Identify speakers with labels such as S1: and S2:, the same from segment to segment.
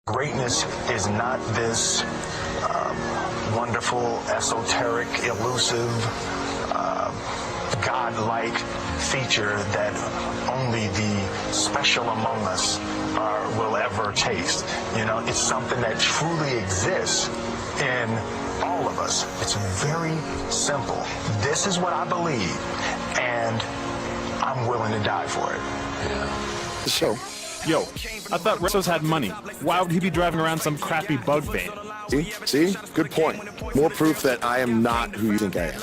S1: Greatness is not this wonderful, esoteric, elusive, godlike feature that only the special among us will ever taste. You know, it's something that truly exists in all of us. It's very simple. This is what I believe, and I'm willing to die for it.
S2: Yeah. The show.
S3: Yo, I thought wrestlers had money. Why would he be driving around some crappy bug van?
S2: See? Good point. More proof that I am not who you think I am.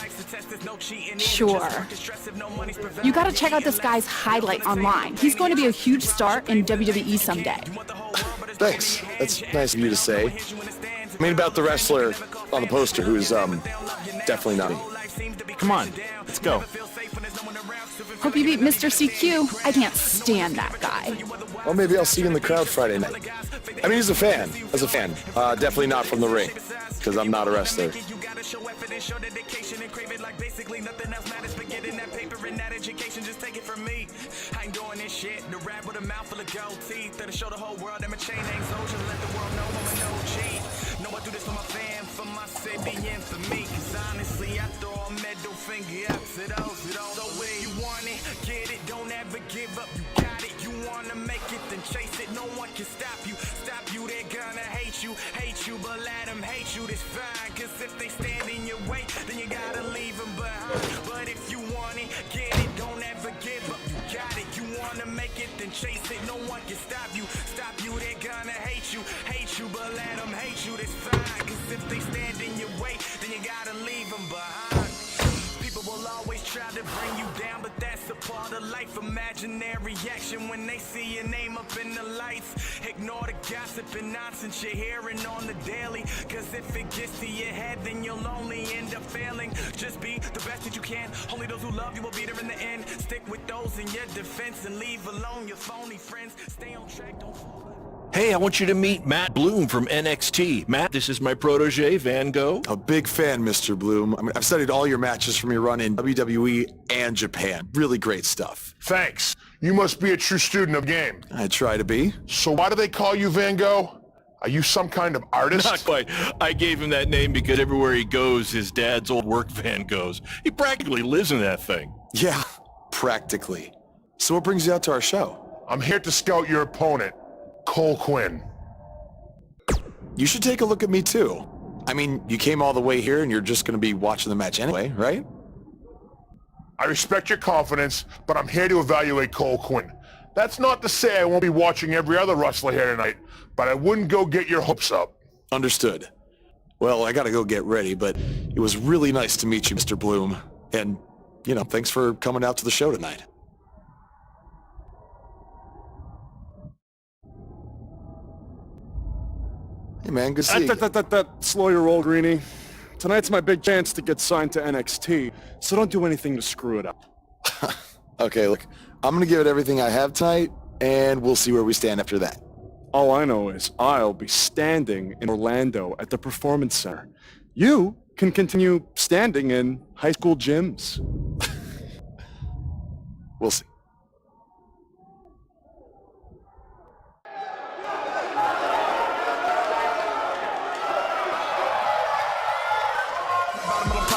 S4: Sure. You gotta check out this guy's highlight online. He's going to be a huge star in WWE someday.
S2: Thanks. That's nice of you to say. I mean about the wrestler on the poster who's, definitely not me.
S3: Come on, let's go.
S4: Hope you beat Mr. CQ. I can't stand that guy.
S2: Well, maybe I'll see you in the crowd Friday night. I mean, as a fan. Definitely not from the ring, because I'm not a wrestler.
S5: Chase it, no one can stop you, they're gonna hate you, but let them hate you, that's fine, cause if they stand in your way, then you gotta leave them behind, but if you want it, get it, don't ever give up, you got it, you wanna make it, then chase it, no one can stop you, they're gonna hate you, but let them hate you, that's fine, cause if they stand in your way, then you gotta leave them behind. People will always try to bring you down, but that's a part of life. Imaginary action when they see your name up in the lights. Ignore the gossip and nonsense you're hearing on the daily, cause if it gets to your head, then you'll only end up failing. Just be the best that you can. Only those who love you will be there in the end. Stick with those in your defense and leave alone your phony friends. Stay on track, don't fall.
S6: Hey, I want you to meet Matt Bloom from NXT. Matt, this is my protege, Van Gogh.
S2: A big fan, Mr. Bloom. I mean, I've studied all your matches from your run in WWE and Japan. Really great stuff.
S7: Thanks. You must be a true student of the game.
S2: I try to be.
S7: So why do they call you Van Gogh? Are you some kind of artist?
S6: Not quite. I gave him that name because everywhere he goes, his dad's old work van goes. He practically lives in that thing.
S2: Yeah, practically. So what brings you out to our show?
S7: I'm here to scout your opponent, Cole Quinn.
S2: You should take a look at me too. I mean, you came all the way here and you're just going to be watching the match anyway, right?
S7: I respect your confidence, but I'm here to evaluate Cole Quinn. That's not to say I won't be watching every other wrestler here tonight, but I wouldn't go get your hopes up.
S2: Understood. Well, I got to go get ready, but it was really nice to meet you, Mr. Bloom. And, you know, thanks for coming out to the show tonight. Hey, man, good to see you.
S8: Slow your roll, Greenie. Tonight's my big chance to get signed to NXT, so don't do anything to screw it up.
S2: Okay, look, I'm going to give it everything I have tonight, and we'll see where we stand after that.
S8: All I know is I'll be standing in Orlando at the Performance Center. You can continue standing in high school gyms.
S2: We'll see.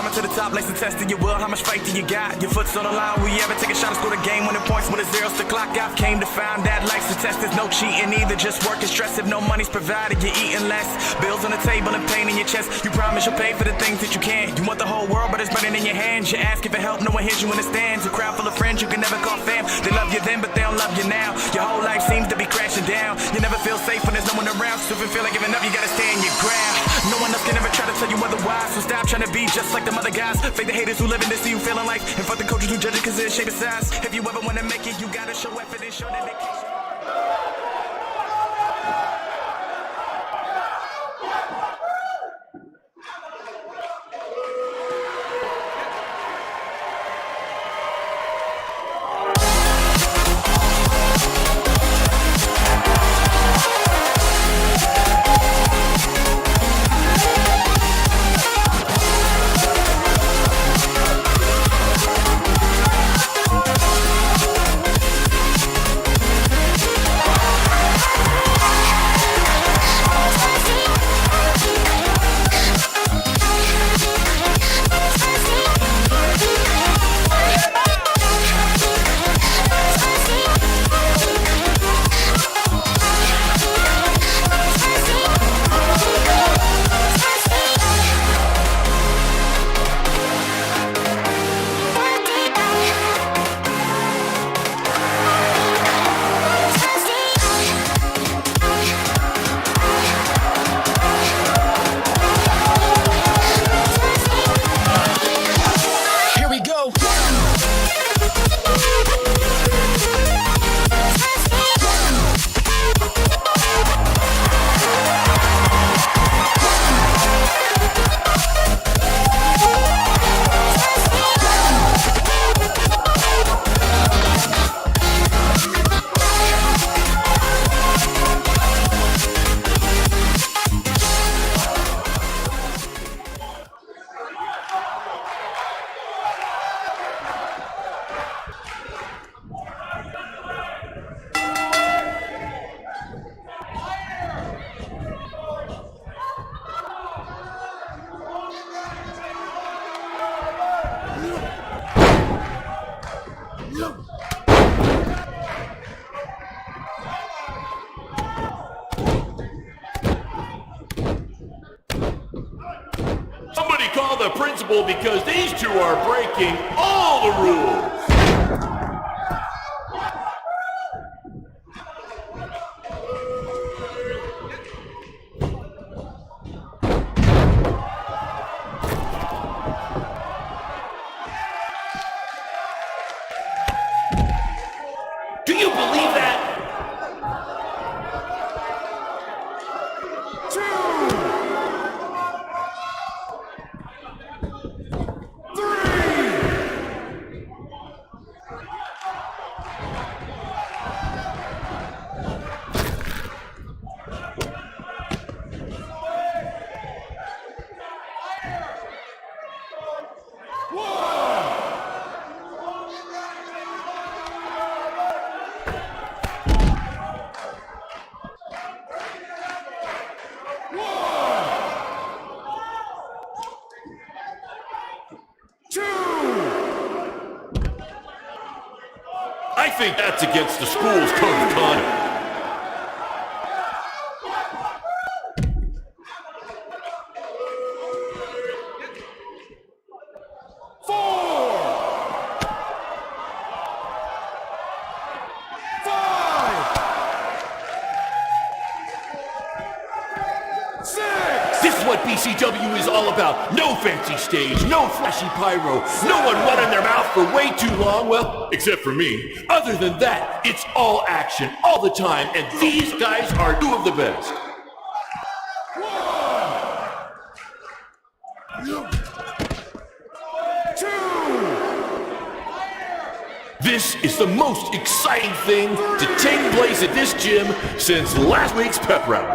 S5: To the top, lacing testing your will. How much faith do you got? Your foot's on the line. Will you ever take a shot and score the game? Winning points when the zeros to clock out. Came to find that life's a test. There's no cheating either. Just work and stress. If no money's provided, you're eating less. Bills on the table and pain in your chest. You promise you'll pay for the things that you can't. You want the whole world, but it's burning in your hands. You ask for help, no one hears you in the stands. A crowd full of friends you can never call fam. They love you then, but they don't love you now. Your whole life seems to be crashing down. You never feel safe when there's no one around. So if you feel like giving up, you gotta stand your ground. No one else can ever try to tell you otherwise. So stop trying to be just like them other guys. Fake the haters who live in this, see you feeling life. And fuck the coaches who judge it cause of their shape and size. If you ever wanna make it, you gotta show effort and show dedication.
S6: Somebody call the principal because these two are breaking all the rules. Do you believe that? I think that's against the school's code of conduct. This is what BCW is all about. No fancy stage, no flashy pyro, no one running their mouth for way too long, well, except for me. Other than that, it's all action, all the time, and these guys are two of the best. This is the most exciting thing to take place at this gym since last week's pep rally.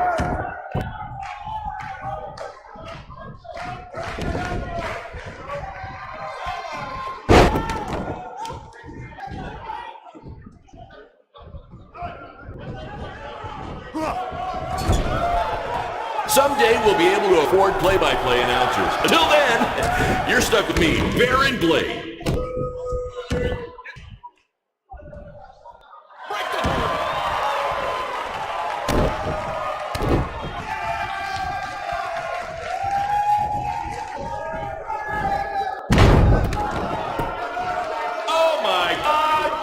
S6: Someday we'll be able to afford play-by-play announcers. Until then, you're stuck with me, Baron Blade. Oh my God!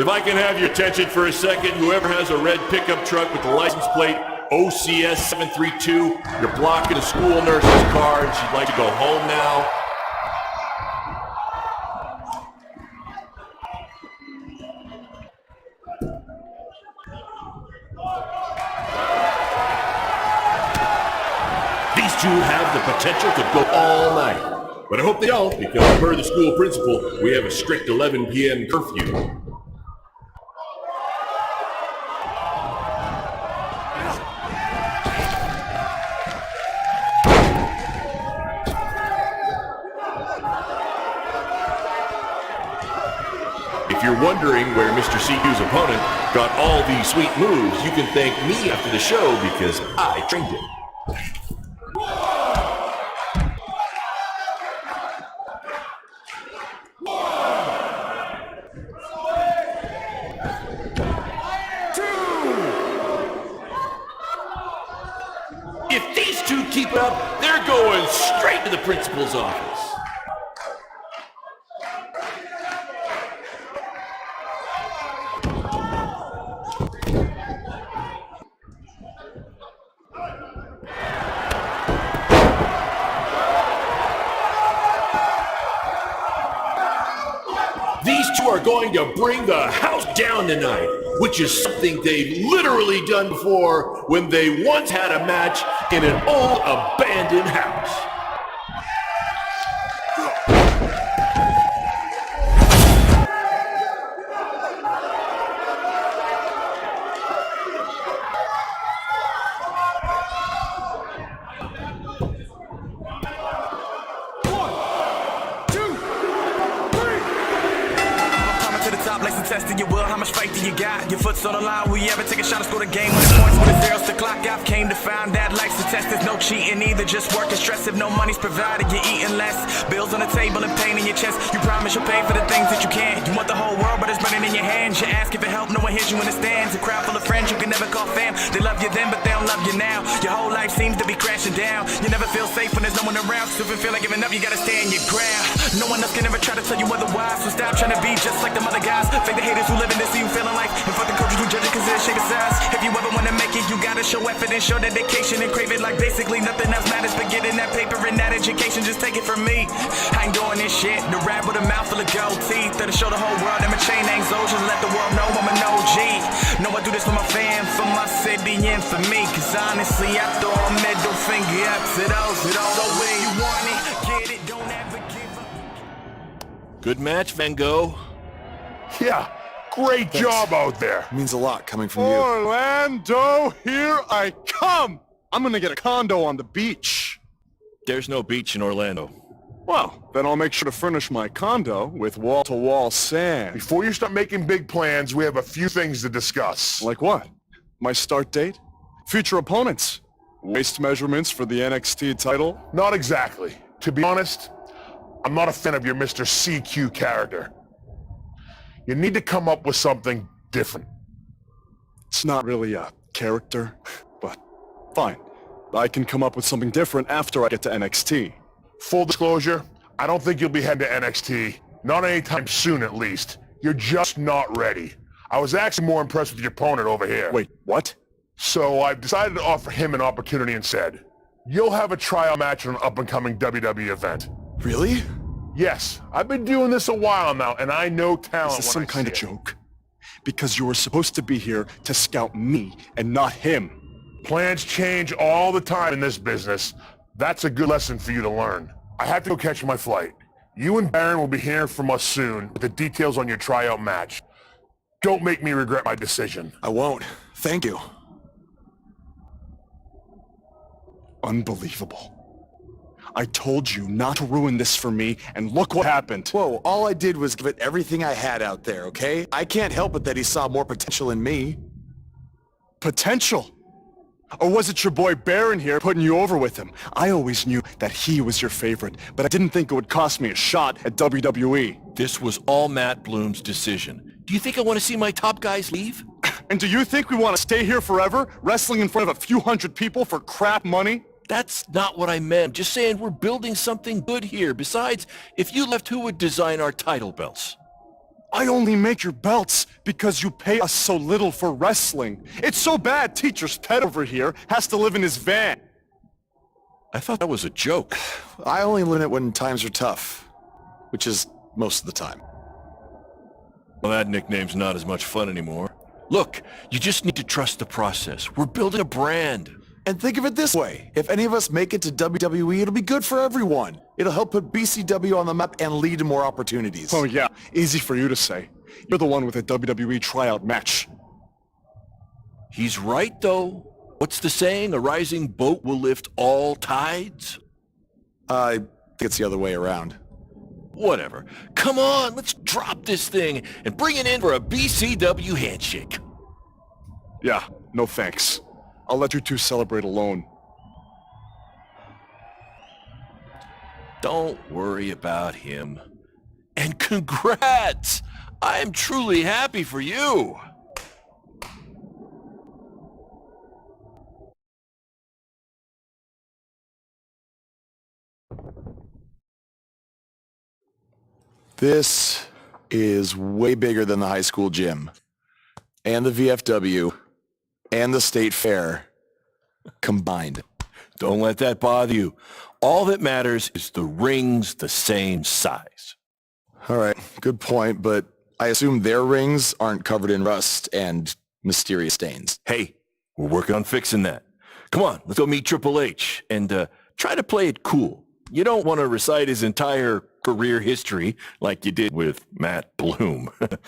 S6: If I can have your attention for a second, whoever has a red pickup truck with the license plate OCS 732, you're blocking a school nurse's car and she'd like to go home now. These two have the potential to go all night, but I hope they don't because per the school principal, we have a strict 11 p.m. curfew. If you're wondering where Mr. CQ's opponent got all these sweet moves, you can thank me after the show because I trained him. If these two keep it up, they're going straight to the principal's office. These two are going to bring the house down tonight, which is something they've literally done before when they once had a match in an old abandoned house.
S5: Place the test of your will, how much faith do you got? Your foot's on the line, will you ever take a shot and score the game when it's points with the zeros to clock? I've came to find that life's a test, there's no cheating either, just work and stress. If no money's provided, you're eating less. Bills on the table and pain in your chest. You promise you'll pay for the things that you can't. You want the whole world, but it's burning in your hands. You ask if it help, no one hears you in the stands. A crowd full of friends you can never call fam. They love you then, but they don't love you now. Your whole life seems to be crashing down. You never feel safe when there's no one around. So if you feel like giving up, you gotta stand your ground. No one else can ever try to tell you otherwise. So stop trying to be just like them other guys. Fake the haters who live in this, see you feeling like. And fuck the coaches who judge it cause of the shape of size. If you ever wanna make it, you gotta show effort and show dedication and crave it like basically nothing else matters but getting that paper and that education. Just take it from me. I ain't doing this shit. The rap with a mouth full of gold teeth. That'll show the whole world that my chain ain't so. Just let the world know I'm an OG. No, I do this for my fam, for my city, and for me. Cause honestly, I throw a middle finger up to those. So when you want it, get it, don't ever give up.
S6: Good match, Van Gogh.
S7: Yeah, great job out there.
S2: It means a lot coming from you.
S8: Orlando, here I come! I'm gonna get a condo on the beach.
S6: There's no beach in Orlando.
S8: Well, then I'll make sure to furnish my condo with wall-to-wall sand.
S7: Before you start making big plans, we have a few things to discuss.
S8: Like what? My start date? Future opponents? Waist measurements for the NXT title?
S7: Not exactly. To be honest, I'm not a fan of your Mr. CQ character. You need to come up with something different.
S8: It's not really a character, but fine. I can come up with something different after I get to NXT.
S7: Full disclosure, I don't think you'll be heading to NXT. Not anytime soon, at least. You're just not ready. I was actually more impressed with your opponent over here.
S8: Wait, what?
S7: So I've decided to offer him an opportunity instead. You'll have a tryout match on an up-and-coming WWE event.
S2: Really?
S7: Yes, I've been doing this a while now, and I know talent.
S8: Is this some kind of joke? Because you were supposed to be here to scout me and not him.
S7: Plans change all the time in this business. That's a good lesson for you to learn. I have to go catch my flight. You and Baron will be hearing from us soon with the details on your tryout match. Don't make me regret my decision.
S2: I won't. Thank you.
S8: Unbelievable. I told you not to ruin this for me, and look what happened.
S2: Whoa, all I did was give it everything I had out there, okay? I can't help it that he saw more potential in me.
S8: Potential? Or was it your boy Baron here putting you over with him? I always knew that he was your favorite, but I didn't think it would cost me a shot at WWE.
S6: This was all Matt Bloom's decision. Do you think I want to see my top guys leave?
S8: And do you think we want to stay here forever, wrestling in front of a few hundred people for crap money?
S6: That's not what I meant. Just saying we're building something good here. Besides, if you left, who would design our title belts?
S8: I only make your belts because you pay us so little for wrestling. It's so bad Teacher's pet over here has to live in his van.
S6: I thought that was a joke.
S2: I only learn it when times are tough, which is most of the time.
S6: Well, that nickname's not as much fun anymore. Look, you just need to trust the process. We're building a brand.
S2: And think of it this way. If any of us make it to WWE, it'll be good for everyone. It'll help put BCW on the map and lead to more opportunities.
S8: Oh yeah, easy for you to say. You're the one with a WWE tryout match.
S6: He's right, though. What's the saying? A rising boat will lift all tides?
S2: I think it's the other way around.
S6: Whatever. Come on, let's drop this thing and bring it in for a BCW handshake.
S8: Yeah, no thanks. I'll let you two celebrate alone.
S6: Don't worry about him. And congrats! I am truly happy for you.
S2: This is way bigger than the high school gym, and the VFW, and the state fair combined.
S6: Don't let that bother you. All that matters is the ring's the same size.
S2: All right, good point, but I assume their rings aren't covered in rust and mysterious stains.
S6: Hey, we're working on fixing that. Come on, let's go meet Triple H and try to play it cool. You don't want to recite his entire career history like you did with Matt Bloom.
S2: What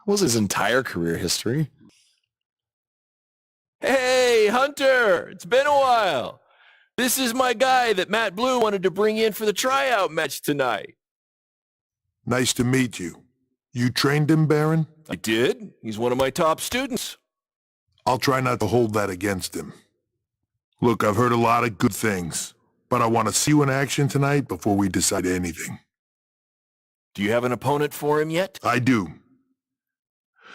S2: was his entire career history?
S6: Hey, Hunter, it's been a while. This is my guy that Matt Bloom wanted to bring in for the tryout match tonight.
S9: Nice to meet you.
S7: You trained him, Baron?
S6: I did. He's one of my top students.
S7: I'll try not to hold that against him. Look, I've heard a lot of good things, but I want to see you in action tonight before we decide anything.
S6: Do you have an opponent for him yet?
S7: I do.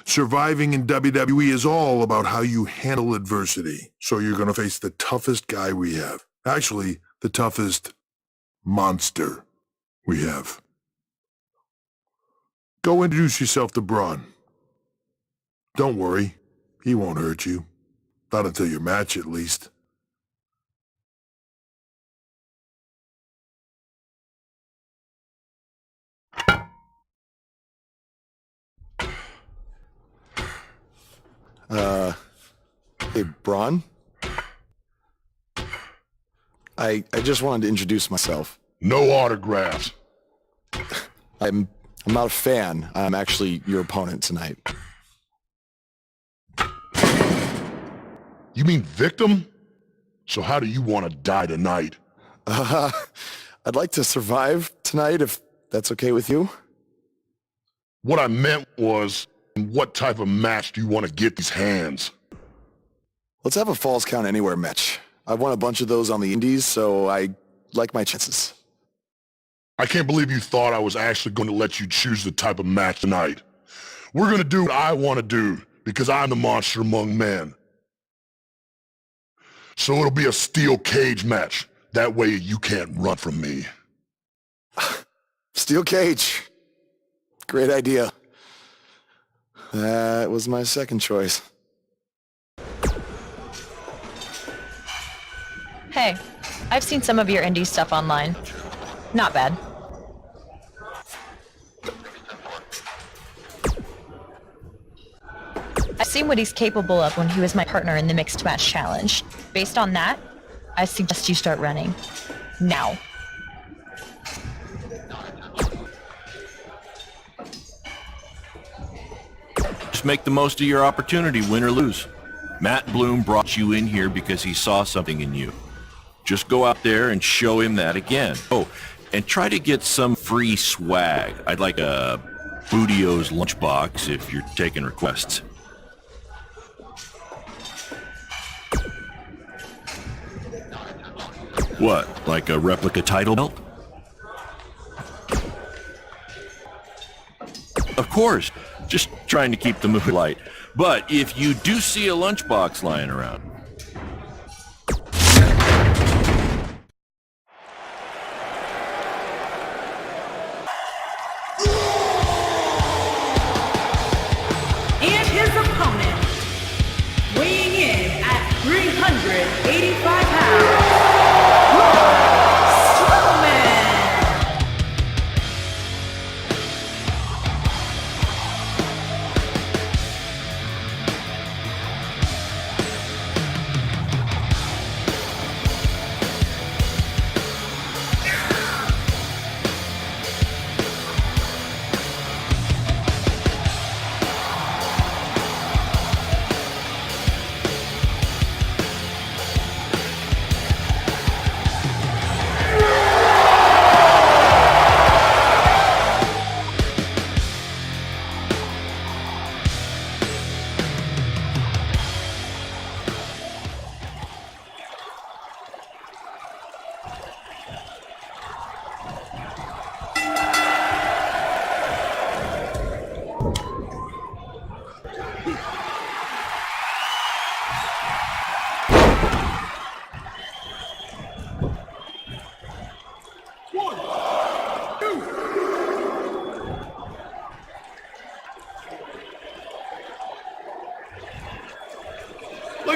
S7: Surviving in WWE is all about how you handle adversity. So you're going to face the toughest guy we have. Actually, the toughest monster we have. Go introduce yourself to Braun. Don't worry, he won't hurt you. Not until your match, at least.
S2: Hey, Braun? I just wanted to introduce myself.
S7: No autographs.
S2: I'm not a fan. I'm actually your opponent tonight.
S7: You mean victim? So how do you want to die tonight?
S2: I'd like to survive tonight if that's okay with you.
S7: What I meant was, what type of match do you want to get these hands?
S2: Let's have a Falls Count Anywhere match. I've won a bunch of those on the indies, so I like my chances.
S7: I can't believe you thought I was actually going to let you choose the type of match tonight. We're going to do what I want to do, because I'm the monster among men. So it'll be a steel cage match. That way you can't run from me.
S2: Steel cage. Great idea. That was my second choice.
S9: Hey, I've seen some of your indie stuff online. Not bad. I've seen what he's capable of when he was my partner in the Mixed Match Challenge. Based on that, I suggest you start running. Now.
S6: Just make the most of your opportunity, win or lose. Matt Bloom brought you in here because he saw something in you. Just go out there and show him that again. Oh, and try to get some free swag. I'd like a Bootio's lunchbox if you're taking requests. What, like a replica title belt? Of course, just trying to keep the mood light. But if you do see a lunchbox lying around,
S10: and his opponent, weighing in at 385 pounds, Stroman.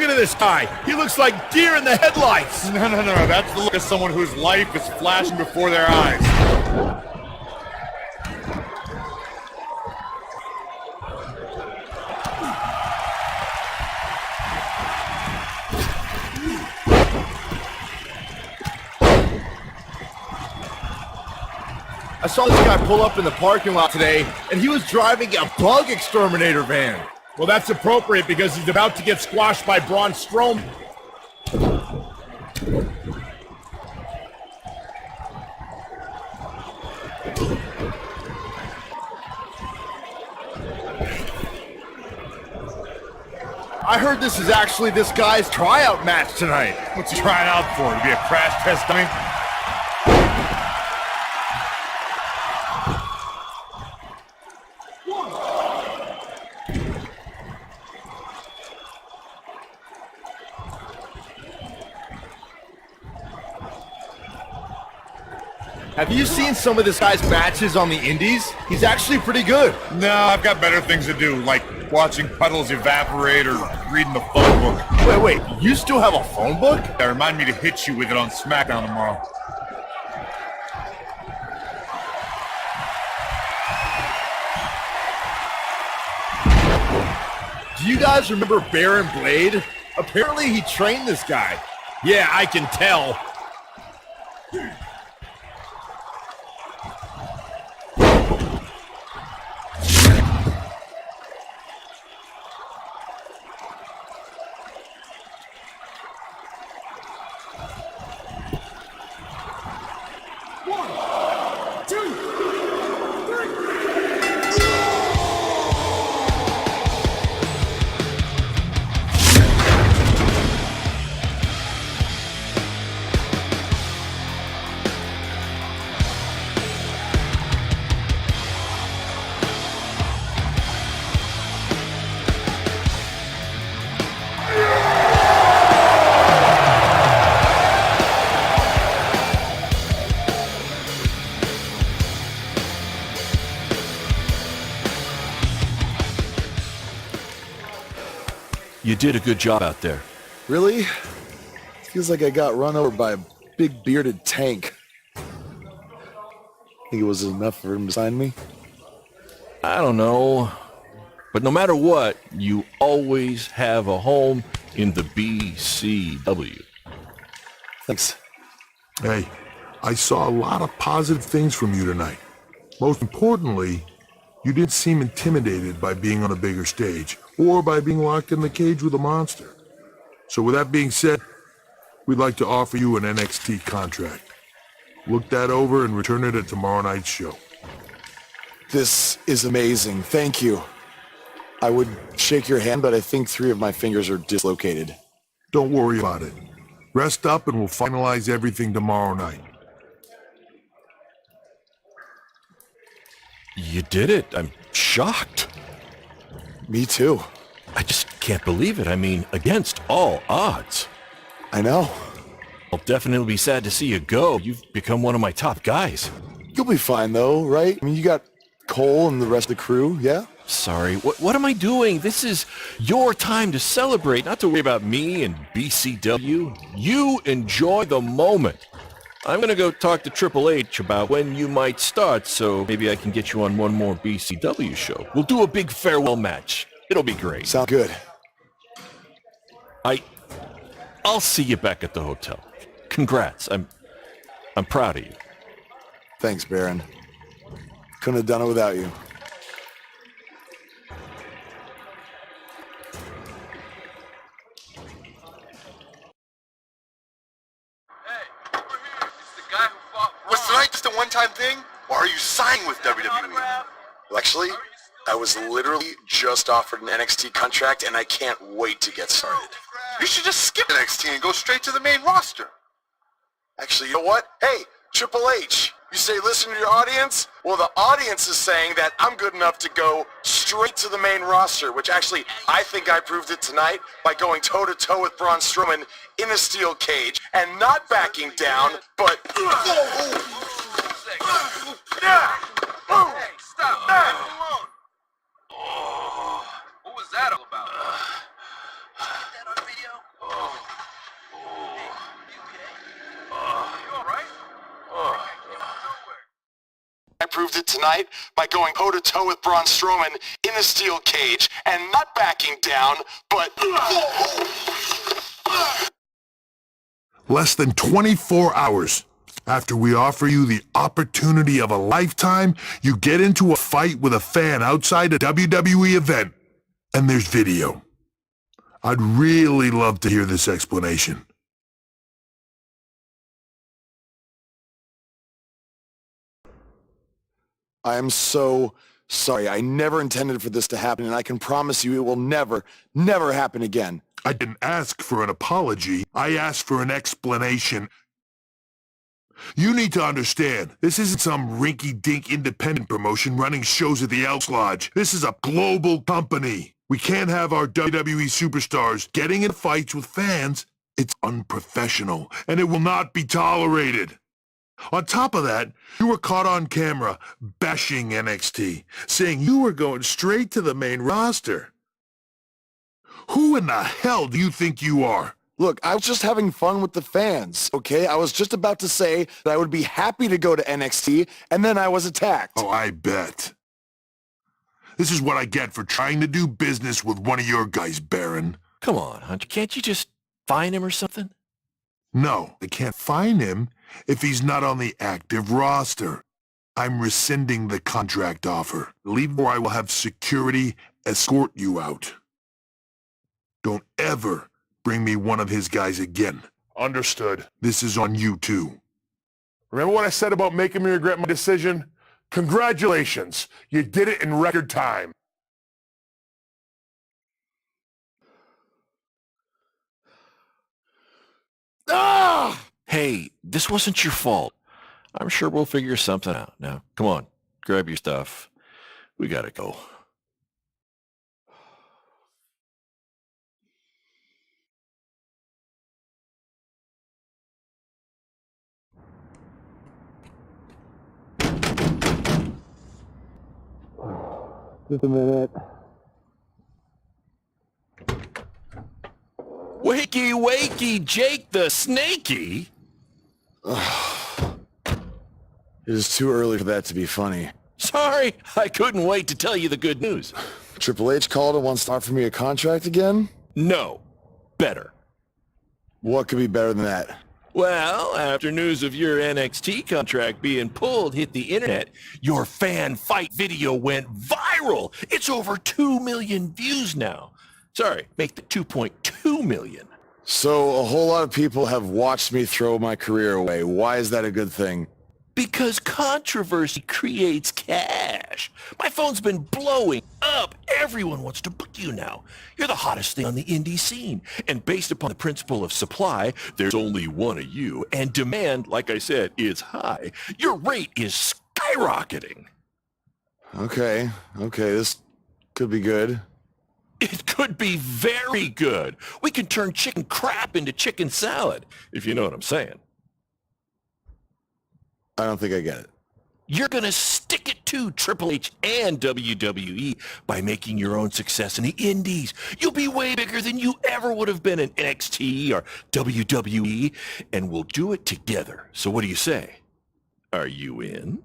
S6: look at this guy. He looks like deer in the headlights.
S8: No. That's the look of someone whose life is flashing before their eyes.
S11: I saw this guy pull up in the parking lot today, and he was driving a bug exterminator van.
S8: Well, that's appropriate because he's about to get squashed by Braun Stroman.
S11: I heard this is actually this guy's tryout match tonight.
S7: What's he trying out for? To be a crash test dummy?
S11: Have you seen some of this guy's matches on the indies? He's actually pretty good.
S7: No, I've got better things to do, like watching puddles evaporate or reading the phone book.
S11: Wait, you still have a phone book?
S7: That remind me to hit you with it on SmackDown tomorrow.
S11: Do you guys remember Baron Blade? Apparently he trained this guy.
S6: Yeah, I can tell. You did a good job out there.
S2: Really? Feels like I got run over by a big bearded tank. Think it was enough for him to sign me?
S6: I don't know. But no matter what, you always have a home in the BCW.
S2: Thanks.
S12: Hey, I saw a lot of positive things from you tonight. Most importantly, you didn't seem intimidated by being on a bigger stage or by being locked in the cage with a monster. So with that being said, we'd like to offer you an NXT contract. Look that over and return it at tomorrow night's show.
S2: This is amazing. Thank you. I would shake your hand, but I think 3 of my fingers are dislocated.
S12: Don't worry about it. Rest up and we'll finalize everything tomorrow night.
S6: You did it. I'm shocked.
S2: Me too.
S6: I just can't believe it. I mean, against all odds.
S2: I know.
S6: I'll definitely be sad to see you go. You've become one of my top guys.
S2: You'll be fine though, right? I mean, you got Cole and the rest of the crew, yeah?
S6: Sorry, what am I doing? This is your time to celebrate, not to worry about me and BCW. You enjoy the moment. I'm going to go talk to Triple H about when you might start, so maybe I can get you on one more BCW show. We'll do a big farewell match. It'll be great.
S2: Sound good.
S6: I'll see you back at the hotel. Congrats. I'm proud of you.
S2: Thanks, Baron. Couldn't have done it without you.
S13: Was tonight just a one-time thing, or are you signing with WWE?
S1: Well, actually, I was literally just offered an NXT contract, and I can't wait to get started.
S13: You should just skip NXT and go straight to the main roster.
S1: Actually, you know what? Hey, Triple H, you say listen to your audience? Well, the audience is saying that I'm good enough to go straight to the main roster, which actually, I think I proved it tonight by going toe-to-toe with Braun Stroman in a steel cage and not backing down, but...
S13: Hey, stop! Leave him alone! What was that all about? That on video? You alright?
S1: I proved it tonight by going toe-to-toe with Braun Stroman in a steel cage and not backing down, but...
S12: Less than 24 hours after we offer you the opportunity of a lifetime, you get into a fight with a fan outside a WWE event, and there's video. I'd really love to hear this explanation.
S2: I am so Sorry, I never intended for this to happen, and I can promise you it will never, never happen again.
S12: I didn't ask for an apology. I asked for an explanation. You need to understand, this isn't some rinky-dink independent promotion running shows at the Elks Lodge. This is a global company. We can't have our WWE superstars getting in fights with fans. It's unprofessional, and it will not be tolerated. On top of that, you were caught on camera bashing NXT, saying you were going straight to the main roster. Who in the hell do you think you are?
S2: Look, I was just having fun with the fans, okay? I was just about to say that I would be happy to go to NXT, and then I was attacked.
S12: Oh, I bet. This is what I get for trying to do business with one of your guys, Baron.
S6: Come on, Hunter. Can't you just find him or something?
S12: No, I can't find him if he's not on the active roster. I'm rescinding the contract offer. Leave or I will have security escort you out. Don't ever bring me one of his guys again.
S7: Understood.
S12: This is on you too.
S7: Remember what I said about making me regret my decision? Congratulations. You did it in record time.
S2: Ah!
S6: Hey, this wasn't your fault. I'm sure we'll figure something out. Now, come on. Grab your stuff. We gotta go.
S2: Just a minute.
S6: Wakey, wakey, Jake the Snakey.
S2: It is too early for that to be funny.
S6: Sorry, I couldn't wait to tell you the good news.
S2: Triple H called and wants to offer me a contract again?
S6: No. Better.
S2: What could be better than that?
S6: Well, after news of your NXT contract being pulled hit the internet, your fan fight video went viral. It's over 2 million views now. Sorry, make the 2.2 million.
S2: So a whole lot of people have watched me throw my career away. Why is that a good thing?
S6: Because controversy creates cash. My phone's been blowing up. Everyone wants to book you now. You're the hottest thing on the indie scene. And based upon the principle of supply, there's only one of you. And demand, like I said, is high. Your rate is skyrocketing.
S2: Okay, this could be good.
S6: It could be very good. We can turn chicken crap into chicken salad, if you know what I'm saying.
S2: I don't think I get it.
S6: You're going to stick it to Triple H and WWE by making your own success in the indies. You'll be way bigger than you ever would have been in NXT or WWE, and we'll do it together. So what do you say? Are you in?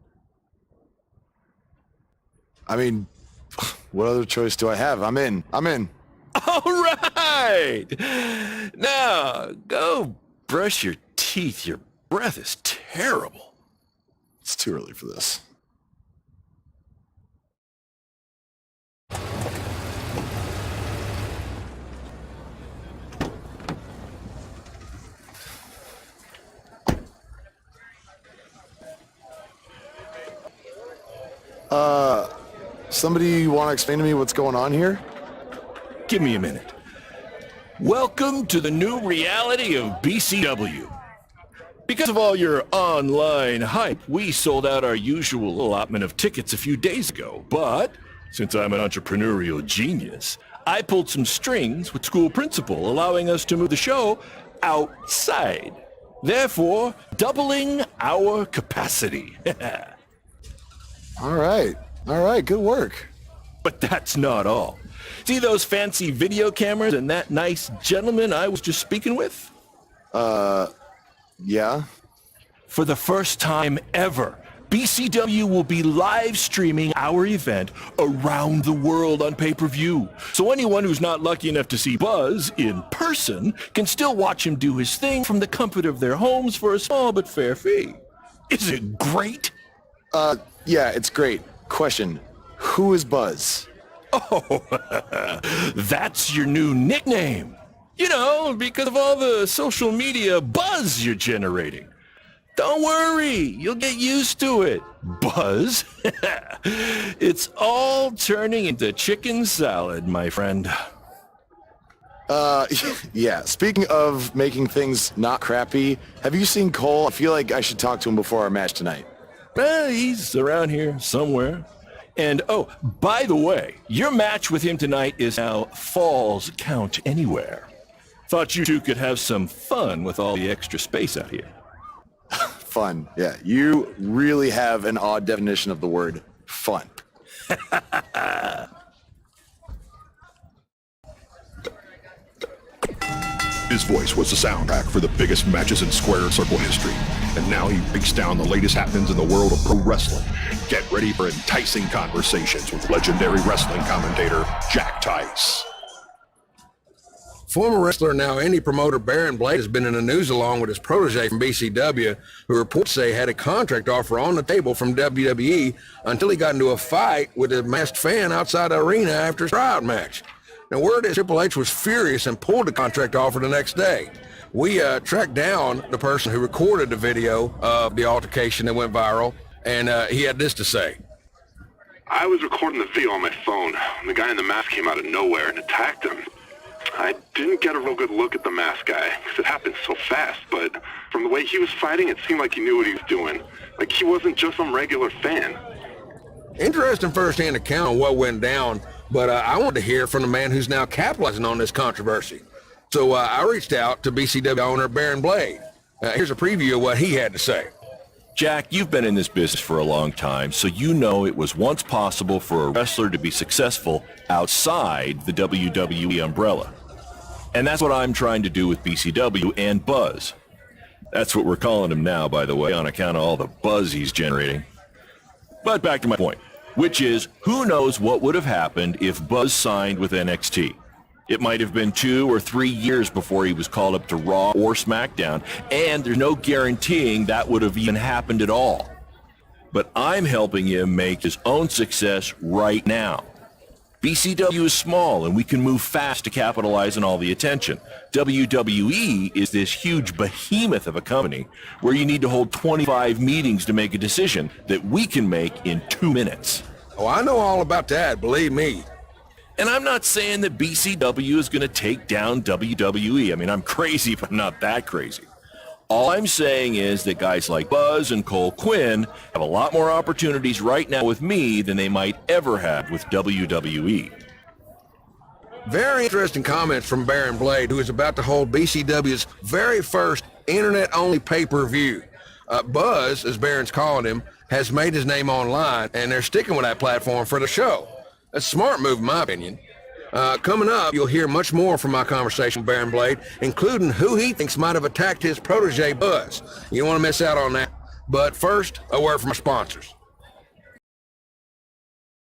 S2: I mean, what other choice do I have? I'm in.
S6: All right. Now, go brush your teeth. Your breath is terrible.
S2: It's too early for this. Somebody want to explain to me what's going on here?
S6: Give me a minute. Welcome to the new reality of BCW. Because of all your online hype, we sold out our usual allotment of tickets a few days ago. But since I'm an entrepreneurial genius, I pulled some strings with school principal, allowing us to move the show outside, therefore doubling our capacity.
S2: All right, good work.
S6: But that's not all. See those fancy video cameras and that nice gentleman I was just speaking with?
S2: Yeah?
S6: For the first time ever, BCW will be live streaming our event around the world on pay-per-view. So anyone who's not lucky enough to see Buzz in person can still watch him do his thing from the comfort of their homes for a small but fair fee. Is it great?
S2: Yeah, it's great. Question, who is Buzz?
S6: Oh, that's your new nickname. You know, because of all the social media buzz you're generating. Don't worry, you'll get used to it, Buzz. It's all turning into chicken salad, my friend.
S2: Yeah, speaking of making things not crappy, have you seen Cole? I feel like I should talk to him before our match tonight.
S6: He's around here somewhere. And, oh, by the way, your match with him tonight is now Falls Count Anywhere. Thought you two could have some fun with all the extra space out here.
S2: Fun, yeah. You really have an odd definition of the word fun.
S14: His voice was the soundtrack for the biggest matches in square circle history. And now he breaks down the latest happenings in the world of pro wrestling. Get ready for enticing conversations with legendary wrestling commentator Jack Tice.
S15: Former wrestler, now indie promoter Baron Blade has been in the news along with his protege from BCW, who reports say had a contract offer on the table from WWE until he got into a fight with a masked fan outside the arena after a tryout match. Now, word is Triple H was furious and pulled the contract offer the next day. We tracked down the person who recorded the video of the altercation that went viral, and he had this to say.
S16: I was recording the video on my phone. The guy in the mask came out of nowhere and attacked him. I didn't get a real good look at the masked guy, because it happened so fast, but from the way he was fighting, it seemed like he knew what he was doing. Like he wasn't just some regular fan.
S15: Interesting first-hand account of what went down, but I wanted to hear from the man who's now capitalizing on this controversy. So I reached out to BCW owner Baron Blade. Here's a preview of what he had to say.
S6: Jack, you've been in this business for a long time, so you know it was once possible for a wrestler to be successful outside the WWE umbrella. And that's what I'm trying to do with BCW and Buzz. That's what we're calling him now, by the way, on account of all the buzz he's generating. But back to my point, which is, who knows what would have happened if Buzz signed with NXT? It might have been 2 or 3 years before he was called up to Raw or SmackDown, and there's no guaranteeing that would have even happened at all. But I'm helping him make his own success right now. BCW is small, and we can move fast to capitalize on all the attention. WWE is this huge behemoth of a company where you need to hold 25 meetings to make a decision that we can make in 2 minutes.
S15: Oh, I know all about that, believe me.
S6: And I'm not saying that BCW is going to take down WWE. I mean, I'm crazy, but not that crazy. All I'm saying is that guys like Buzz and Cole Quinn have a lot more opportunities right now with me than they might ever have with WWE.
S15: Very interesting comments from Baron Blade, who is about to hold BCW's very first internet-only pay-per-view. Buzz, as Baron's calling him, has made his name online, and they're sticking with that platform for the show. That's a smart move, in my opinion. Coming up, you'll hear much more from my conversation with Baron Blade, including who he thinks might have attacked his protege, Buzz. You don't want to miss out on that. But first, a word from our sponsors.